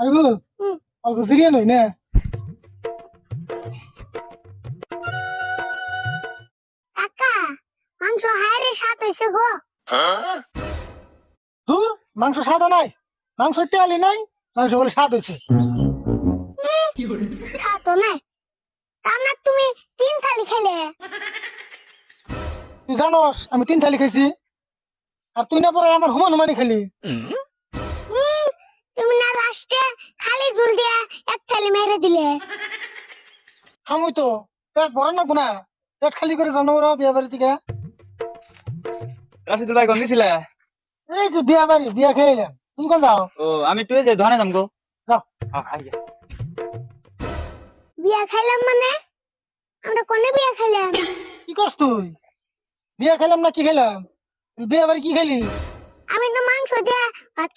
আরে অল্প সিরিয়া নই না কাকা মাংস হায়রে স্বাদ হইছে গো। ধুর মাংস স্বাদ নাই, মাংস তেলি নাই, মাংস বলে স্বাদ হয়েছে। স্বাদ তো নাই, রান্না তুমি 3 থালি খেলে। তুই জানোস আমি 3 থালি খাইছি, আর তুই না পরে আমার হুমান হুমানি খালি। তুমি না লাস্টে খালি ঝুল দিয়া 1 থালি মেরে দিলে। খামুই তো পেট ভরে না গুনা, পেট খালি করে জানো ওরা বিয়া বাড়ি থেকে। রাশিদুল ভাই কোন গেছিলে? এই যে বিয়া বাড়ি, বিয়া খেয়ে এলাম, তুমি কোন যাও? ও আমি টুয়ে যাই দোকানে যাম গো। যাও। বিয়া খাইলাম মানে আমরা কোনে বিয়া খাইলাম? কি করছ তুই? বিয়া খেলাম না কি খেলাম? বিয়া বাড়ি কি খেলি? আমি তো মাংস দিয়া ভাত